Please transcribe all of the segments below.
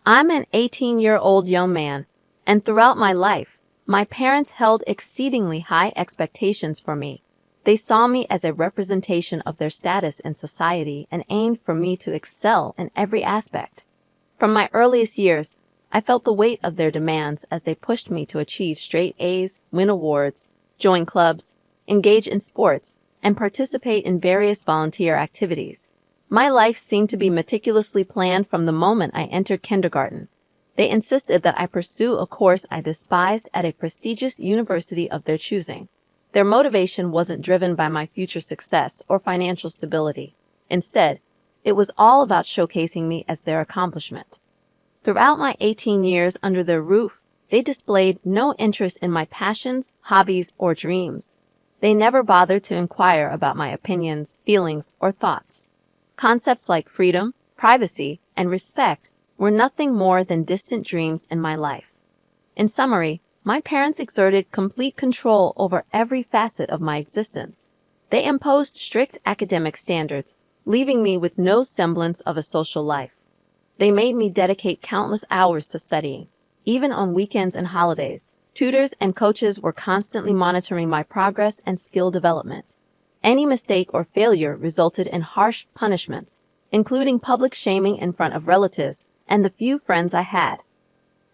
I'm an 18-year-old young man, and throughout my life, my parents held exceedingly high expectations for me. They saw me as a representation of their status in society and aimed for me to excel in every aspect. From my earliest years, I felt the weight of their demands as they pushed me to achieve straight A's, win awards, join clubs, engage in sports, and participate in various volunteer activities. My life seemed to be meticulously planned from the moment I entered kindergarten. They insisted that I pursue a course I despised at a prestigious university of their choosing. Their motivation wasn't driven by my future success or financial stability. Instead, it was all about showcasing me as their accomplishment. Throughout my 18 years under their roof, they displayed no interest in my passions, hobbies, or dreams. They never bothered to inquire about my opinions, feelings, or thoughts. Concepts like freedom, privacy, and respect were nothing more than distant dreams in my life. In summary, my parents exerted complete control over every facet of my existence. They imposed strict academic standards, leaving me with no semblance of a social life. They made me dedicate countless hours to studying, even on weekends and holidays. Tutors and coaches were constantly monitoring my progress and skill development. Any mistake or failure resulted in harsh punishments, including public shaming in front of relatives and the few friends I had.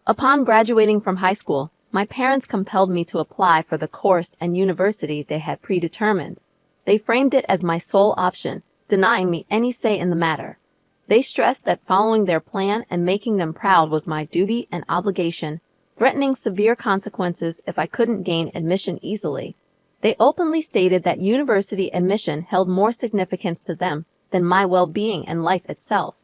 Upon graduating from high school, my parents compelled me to apply for the course and university they had predetermined. They framed it as my sole option, denying me any say in the matter. They stressed that following their plan and making them proud was my duty and obligation, threatening severe consequences if I couldn't gain admission easily. They openly stated that university admission held more significance to them than my well-being and life itself.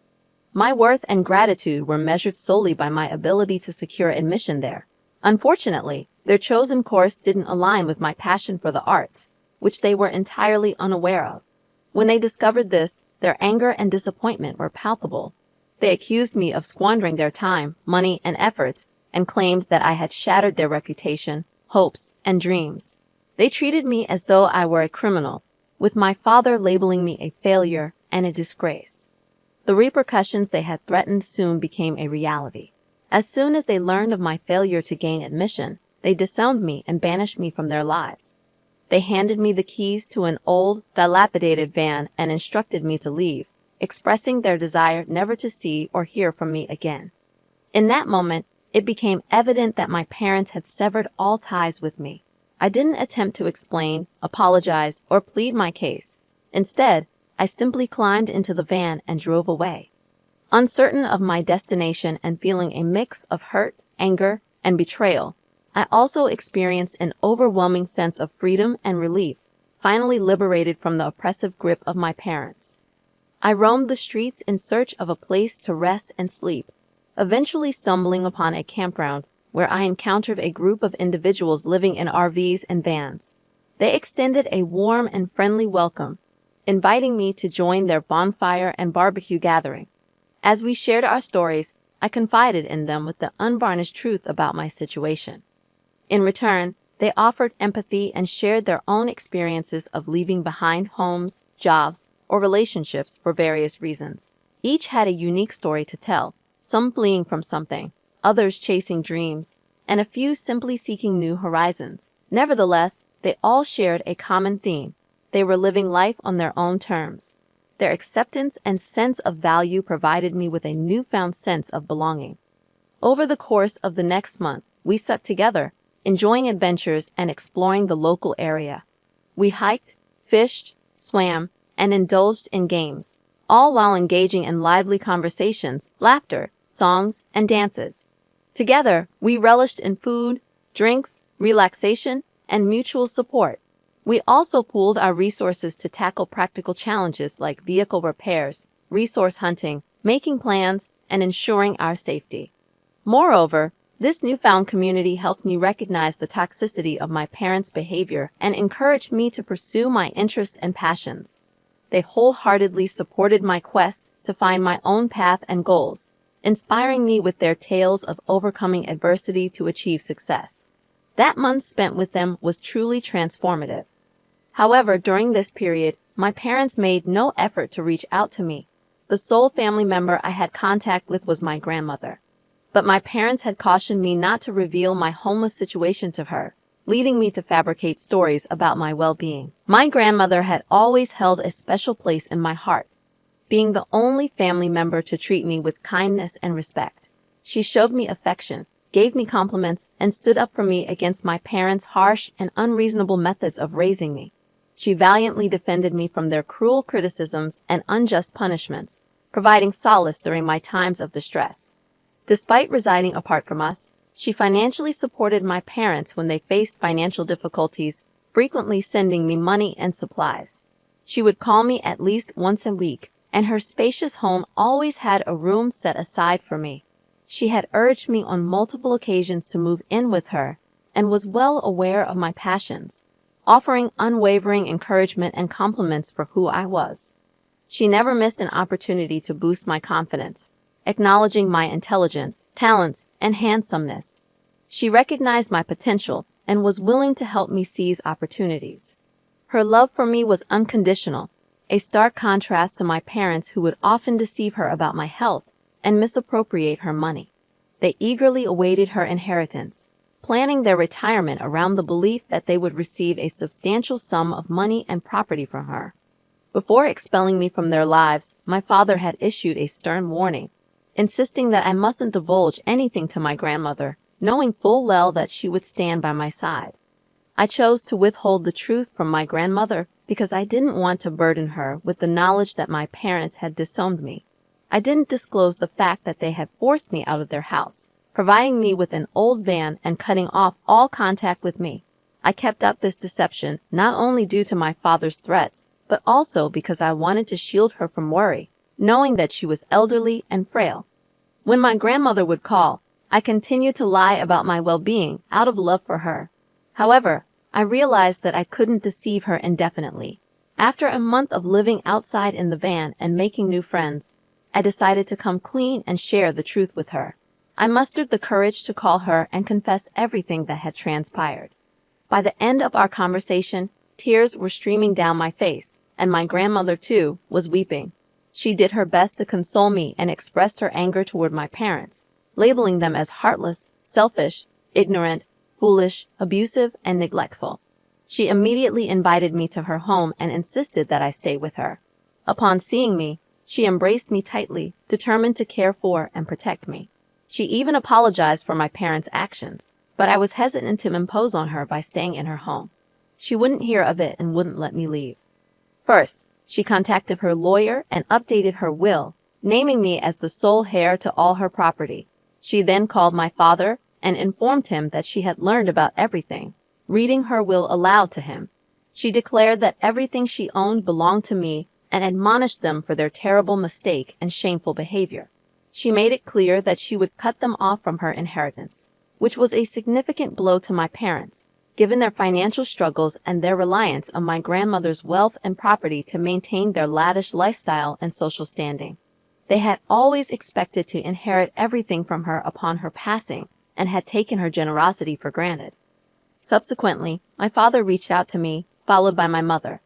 My worth and gratitude were measured solely by my ability to secure admission there. Unfortunately, their chosen course didn't align with my passion for the arts, which they were entirely unaware of. When they discovered this, their anger and disappointment were palpable. They accused me of squandering their time, money, and efforts, and claimed that I had shattered their reputation, hopes, and dreams. They treated me as though I were a criminal, with my father labeling me a failure and a disgrace. The repercussions they had threatened soon became a reality. As soon as they learned of my failure to gain admission, they disowned me and banished me from their lives. They handed me the keys to an old, dilapidated van and instructed me to leave, expressing their desire never to see or hear from me again. In that moment, it became evident that my parents had severed all ties with me. I didn't attempt to explain, apologize, or plead my case. Instead, I simply climbed into the van and drove away. Uncertain of my destination and feeling a mix of hurt, anger, and betrayal, I also experienced an overwhelming sense of freedom and relief, finally liberated from the oppressive grip of my parents. I roamed the streets in search of a place to rest and sleep, eventually stumbling upon a campground where I encountered a group of individuals living in RVs and vans. They extended a warm and friendly welcome, inviting me to join their bonfire and barbecue gathering. As we shared our stories, I confided in them with the unvarnished truth about my situation. In return, they offered empathy and shared their own experiences of leaving behind homes, jobs, or relationships for various reasons. Each had a unique story to tell, some fleeing from something, others chasing dreams, and a few simply seeking new horizons. Nevertheless, they all shared a common theme. They were living life on their own terms. Their acceptance and sense of value provided me with a newfound sense of belonging. Over the course of the next month, we stuck together, enjoying adventures and exploring the local area. We hiked, fished, swam, and indulged in games, all while engaging in lively conversations, laughter, songs, and dances. Together, we relished in food, drinks, relaxation, and mutual support. We also pooled our resources to tackle practical challenges like vehicle repairs, resource hunting, making plans, and ensuring our safety. Moreover, this newfound community helped me recognize the toxicity of my parents' behavior and encouraged me to pursue my interests and passions. They wholeheartedly supported my quest to find my own path and goals, inspiring me with their tales of overcoming adversity to achieve success. That month spent with them was truly transformative. However, during this period, my parents made no effort to reach out to me. The sole family member I had contact with was my grandmother. But my parents had cautioned me not to reveal my homeless situation to her, leading me to fabricate stories about my well-being. My grandmother had always held a special place in my heart, being the only family member to treat me with kindness and respect. She showed me affection, gave me compliments, and stood up for me against my parents' harsh and unreasonable methods of raising me. She valiantly defended me from their cruel criticisms and unjust punishments, providing solace during my times of distress. Despite residing apart from us, she financially supported my parents when they faced financial difficulties, frequently sending me money and supplies. She would call me at least once a week, and her spacious home always had a room set aside for me. She had urged me on multiple occasions to move in with her, and was well aware of my passions, offering unwavering encouragement and compliments for who I was. She never missed an opportunity to boost my confidence, acknowledging my intelligence, talents, and handsomeness. She recognized my potential and was willing to help me seize opportunities. Her love for me was unconditional, a stark contrast to my parents who would often deceive her about my health and misappropriate her money. They eagerly awaited her inheritance, planning their retirement around the belief that they would receive a substantial sum of money and property from her. Before expelling me from their lives, my father had issued a stern warning, insisting that I mustn't divulge anything to my grandmother, knowing full well that she would stand by my side. I chose to withhold the truth from my grandmother because I didn't want to burden her with the knowledge that my parents had disowned me. I didn't disclose the fact that they had forced me out of their house, providing me with an old van and cutting off all contact with me. I kept up this deception not only due to my father's threats, but also because I wanted to shield her from worry, knowing that she was elderly and frail. When my grandmother would call, I continued to lie about my well-being out of love for her. However, I realized that I couldn't deceive her indefinitely. After a month of living outside in the van and making new friends, I decided to come clean and share the truth with her. I mustered the courage to call her and confess everything that had transpired. By the end of our conversation, tears were streaming down my face, and my grandmother, too, was weeping. She did her best to console me and expressed her anger toward my parents, labeling them as heartless, selfish, ignorant, foolish, abusive, and neglectful. She immediately invited me to her home and insisted that I stay with her. Upon seeing me, she embraced me tightly, determined to care for and protect me. She even apologized for my parents' actions, but I was hesitant to impose on her by staying in her home. She wouldn't hear of it and wouldn't let me leave. First, she contacted her lawyer and updated her will, naming me as the sole heir to all her property. She then called my father and informed him that she had learned about everything, reading her will aloud to him. She declared that everything she owned belonged to me and admonished them for their terrible mistake and shameful behavior. She made it clear that she would cut them off from her inheritance, which was a significant blow to my parents, given their financial struggles and their reliance on my grandmother's wealth and property to maintain their lavish lifestyle and social standing. They had always expected to inherit everything from her upon her passing and had taken her generosity for granted. Subsequently, my father reached out to me, followed by my mother.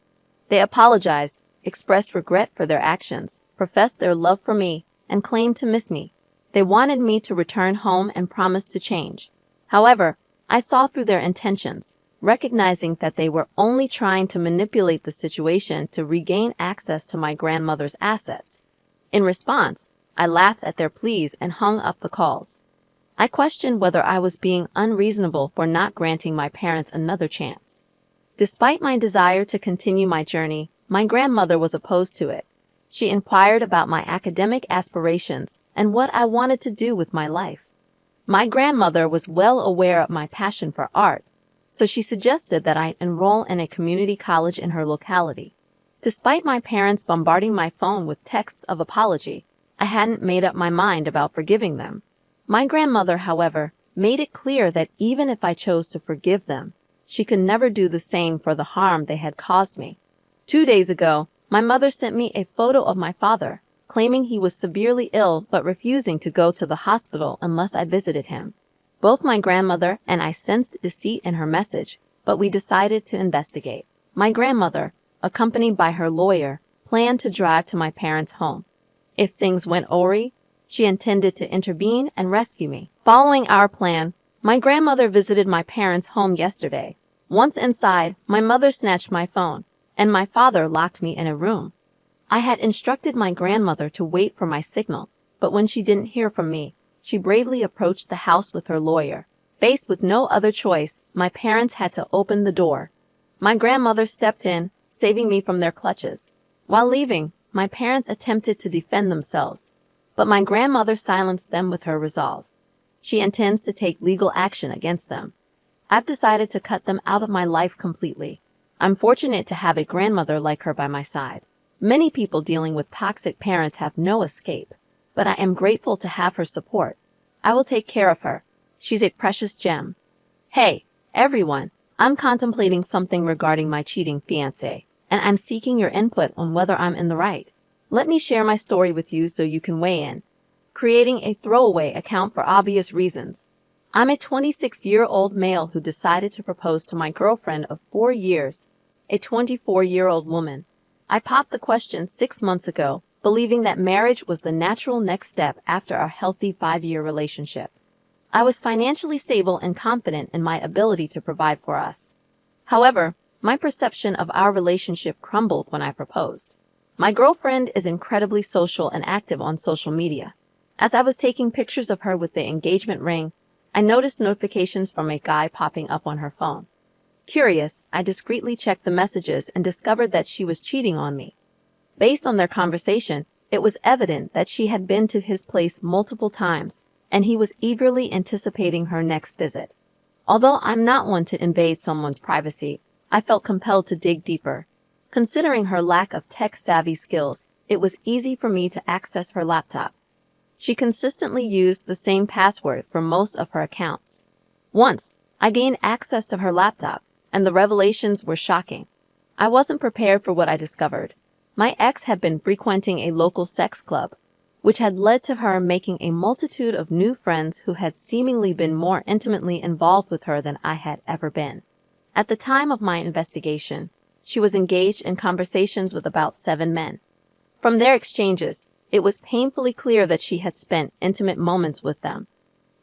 They apologized, expressed regret for their actions, professed their love for me, and claimed to miss me. They wanted me to return home and promised to change. However, I saw through their intentions, recognizing that they were only trying to manipulate the situation to regain access to my grandmother's assets. In response, I laughed at their pleas and hung up the calls. I questioned whether I was being unreasonable for not granting my parents another chance. Despite my desire to continue my journey, my grandmother was opposed to it. She inquired about my academic aspirations and what I wanted to do with my life. My grandmother was well aware of my passion for art, so she suggested that I enroll in a community college in her locality. Despite my parents bombarding my phone with texts of apology, I hadn't made up my mind about forgiving them. My grandmother, however, made it clear that even if I chose to forgive them, she could never do the same for the harm they had caused me. 2 days ago, my mother sent me a photo of my father, claiming he was severely ill but refusing to go to the hospital unless I visited him. Both my grandmother and I sensed deceit in her message, but we decided to investigate. My grandmother, accompanied by her lawyer, planned to drive to my parents' home. If things went awry, she intended to intervene and rescue me. Following our plan, my grandmother visited my parents' home yesterday. Once inside, my mother snatched my phone, and my father locked me in a room. I had instructed my grandmother to wait for my signal, but when she didn't hear from me, she bravely approached the house with her lawyer. Faced with no other choice, my parents had to open the door. My grandmother stepped in, saving me from their clutches. While leaving, my parents attempted to defend themselves, but my grandmother silenced them with her resolve. She intends to take legal action against them. I've decided to cut them out of my life completely. I'm fortunate to have a grandmother like her by my side. Many people dealing with toxic parents have no escape, but I am grateful to have her support. I will take care of her. She's a precious gem. Hey, everyone, I'm contemplating something regarding my cheating fiancé, and I'm seeking your input on whether I'm in the right. Let me share my story with you so you can weigh in. Creating a throwaway account for obvious reasons. I'm a 26-year-old male who decided to propose to my girlfriend of 4 years, a 24-year-old woman. I popped the question 6 months ago, believing that marriage was the natural next step after our healthy 5-year relationship. I was financially stable and confident in my ability to provide for us. However, my perception of our relationship crumbled when I proposed. My girlfriend is incredibly social and active on social media. As I was taking pictures of her with the engagement ring, I noticed notifications from a guy popping up on her phone. Curious, I discreetly checked the messages and discovered that she was cheating on me. Based on their conversation, it was evident that she had been to his place multiple times, and he was eagerly anticipating her next visit. Although I'm not one to invade someone's privacy, I felt compelled to dig deeper. Considering her lack of tech-savvy skills, it was easy for me to access her laptop. She consistently used the same password for most of her accounts. Once, I gained access to her laptop, and the revelations were shocking. I wasn't prepared for what I discovered. My ex had been frequenting a local sex club, which had led to her making a multitude of new friends who had seemingly been more intimately involved with her than I had ever been. At the time of my investigation, she was engaged in conversations with about 7 men. From their exchanges, it was painfully clear that she had spent intimate moments with them.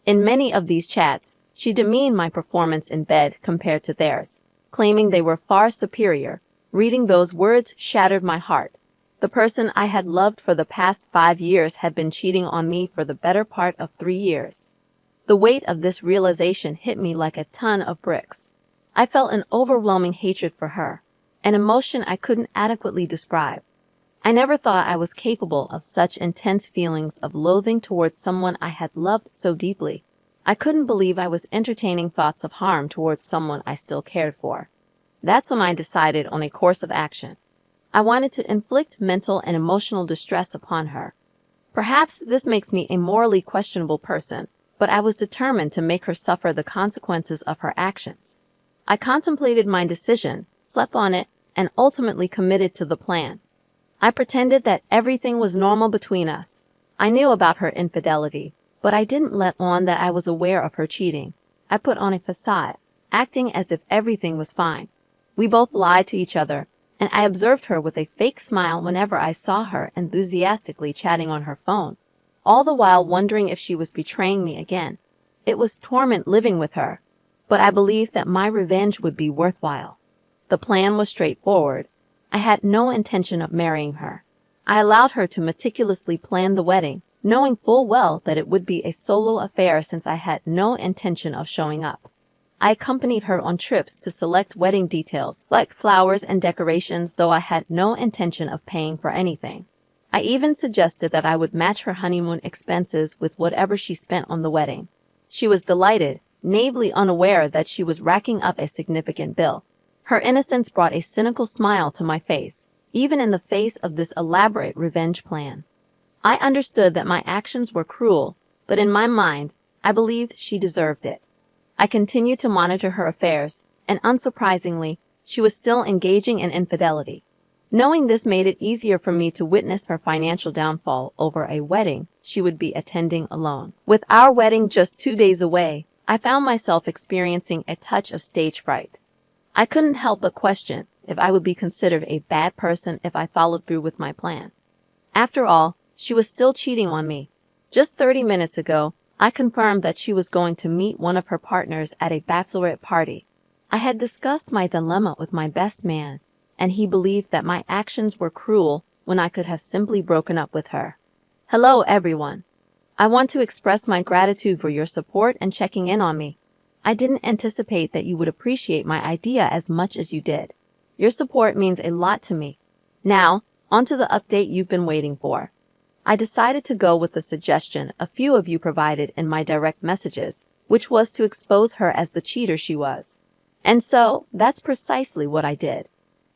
In many of these chats, she demeaned my performance in bed compared to theirs, claiming they were far superior. Reading those words shattered my heart. The person I had loved for the past 5 years had been cheating on me for the better part of 3 years. The weight of this realization hit me like a ton of bricks. I felt an overwhelming hatred for her, an emotion I couldn't adequately describe. I never thought I was capable of such intense feelings of loathing towards someone I had loved so deeply. I couldn't believe I was entertaining thoughts of harm towards someone I still cared for. That's when I decided on a course of action. I wanted to inflict mental and emotional distress upon her. Perhaps this makes me a morally questionable person, but I was determined to make her suffer the consequences of her actions. I contemplated my decision, slept on it, and ultimately committed to the plan. I pretended that everything was normal between us. I knew about her infidelity, but I didn't let on that I was aware of her cheating. I put on a facade, acting as if everything was fine. We both lied to each other, and I observed her with a fake smile whenever I saw her enthusiastically chatting on her phone, all the while wondering if she was betraying me again. It was torment living with her, but I believed that my revenge would be worthwhile. The plan was straightforward. I had no intention of marrying her. I allowed her to meticulously plan the wedding, knowing full well that it would be a solo affair since I had no intention of showing up. I accompanied her on trips to select wedding details, like flowers and decorations, though I had no intention of paying for anything. I even suggested that I would match her honeymoon expenses with whatever she spent on the wedding. She was delighted, naively unaware that she was racking up a significant bill. Her innocence brought a cynical smile to my face, even in the face of this elaborate revenge plan. I understood that my actions were cruel, but in my mind, I believed she deserved it. I continued to monitor her affairs, and unsurprisingly, she was still engaging in infidelity. Knowing this made it easier for me to witness her financial downfall over a wedding she would be attending alone. With our wedding just 2 days away, I found myself experiencing a touch of stage fright. I couldn't help but question if I would be considered a bad person if I followed through with my plan. After all, she was still cheating on me. Just 30 minutes ago, I confirmed that she was going to meet one of her partners at a bachelorette party. I had discussed my dilemma with my best man, and he believed that my actions were cruel when I could have simply broken up with her. Hello, everyone. I want to express my gratitude for your support and checking in on me. I didn't anticipate that you would appreciate my idea as much as you did. Your support means a lot to me. Now, on to the update you've been waiting for. I decided to go with the suggestion a few of you provided in my direct messages, which was to expose her as the cheater she was. And so, that's precisely what I did.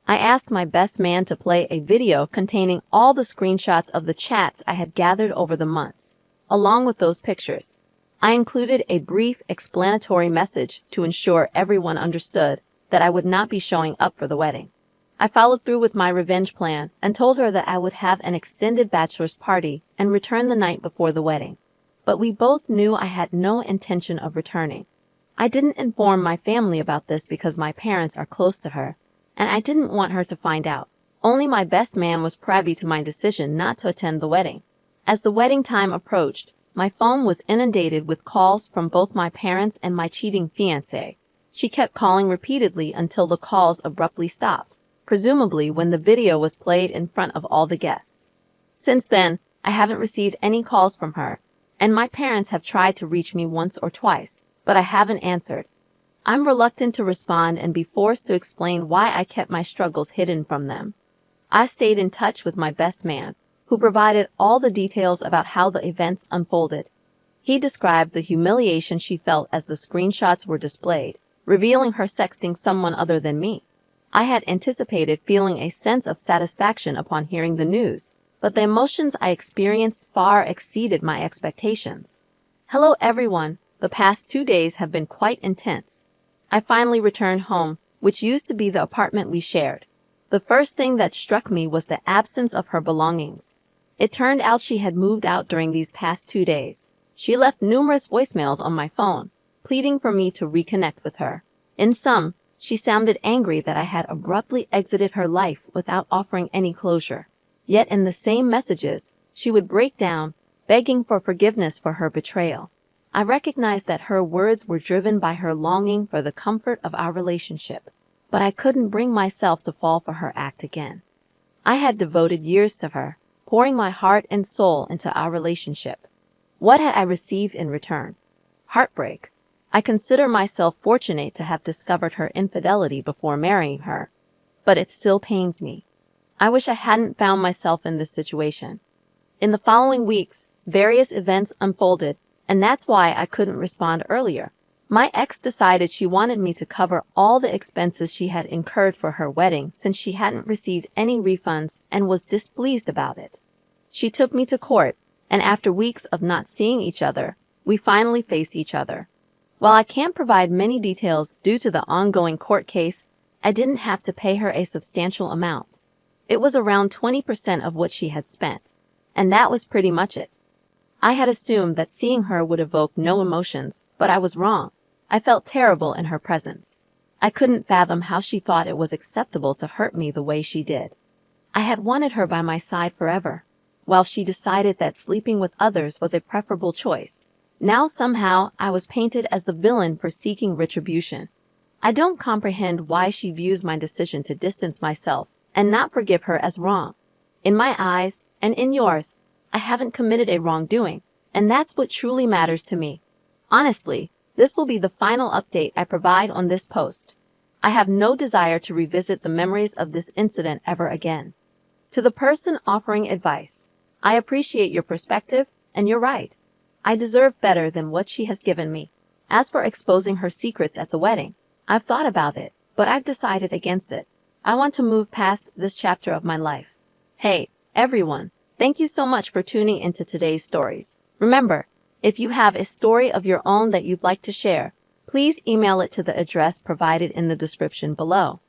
I asked my best man to play a video containing all the screenshots of the chats I had gathered over the months, along with those pictures. I included a brief explanatory message to ensure everyone understood that I would not be showing up for the wedding. I followed through with my revenge plan and told her that I would have an extended bachelor's party and return the night before the wedding. But we both knew I had no intention of returning. I didn't inform my family about this because my parents are close to her, and I didn't want her to find out. Only my best man was privy to my decision not to attend the wedding. As the wedding time approached, my phone was inundated with calls from both my parents and my cheating fiancé. She kept calling repeatedly until the calls abruptly stopped, presumably when the video was played in front of all the guests. Since then, I haven't received any calls from her, and my parents have tried to reach me once or twice, but I haven't answered. I'm reluctant to respond and be forced to explain why I kept my struggles hidden from them. I stayed in touch with my best man, who provided all the details about how the events unfolded. He described the humiliation she felt as the screenshots were displayed, revealing her sexting someone other than me. I had anticipated feeling a sense of satisfaction upon hearing the news, but the emotions I experienced far exceeded my expectations. Hello, everyone. The past 2 days have been quite intense. I finally returned home, which used to be the apartment we shared. The first thing that struck me was the absence of her belongings. It turned out she had moved out during these past 2 days. She left numerous voicemails on my phone, pleading for me to reconnect with her. In some, she sounded angry that I had abruptly exited her life without offering any closure. Yet in the same messages, she would break down, begging for forgiveness for her betrayal. I recognized that her words were driven by her longing for the comfort of our relationship, but I couldn't bring myself to fall for her act again. I had devoted years to her, pouring my heart and soul into our relationship. What had I received in return? Heartbreak. I consider myself fortunate to have discovered her infidelity before marrying her, but it still pains me. I wish I hadn't found myself in this situation. In the following weeks, various events unfolded, and that's why I couldn't respond earlier. My ex decided she wanted me to cover all the expenses she had incurred for her wedding since she hadn't received any refunds and was displeased about it. She took me to court, and after weeks of not seeing each other, we finally faced each other. While I can't provide many details due to the ongoing court case, I didn't have to pay her a substantial amount. It was around 20% of what she had spent, and that was pretty much it. I had assumed that seeing her would evoke no emotions, but I was wrong. I felt terrible in her presence. I couldn't fathom how she thought it was acceptable to hurt me the way she did. I had wanted her by my side forever, while she decided that sleeping with others was a preferable choice. Now somehow I was painted as the villain for seeking retribution. I don't comprehend why she views my decision to distance myself and not forgive her as wrong. In my eyes, and in yours, I haven't committed a wrongdoing, and that's what truly matters to me. Honestly, this will be the final update I provide on this post. I have no desire to revisit the memories of this incident ever again. To the person offering advice, I appreciate your perspective, and you're right. I deserve better than what she has given me. As for exposing her secrets at the wedding, I've thought about it, but I've decided against it. I want to move past this chapter of my life. Hey, everyone, thank you so much for tuning into today's stories. Remember, if you have a story of your own that you'd like to share, please email it to the address provided in the description below.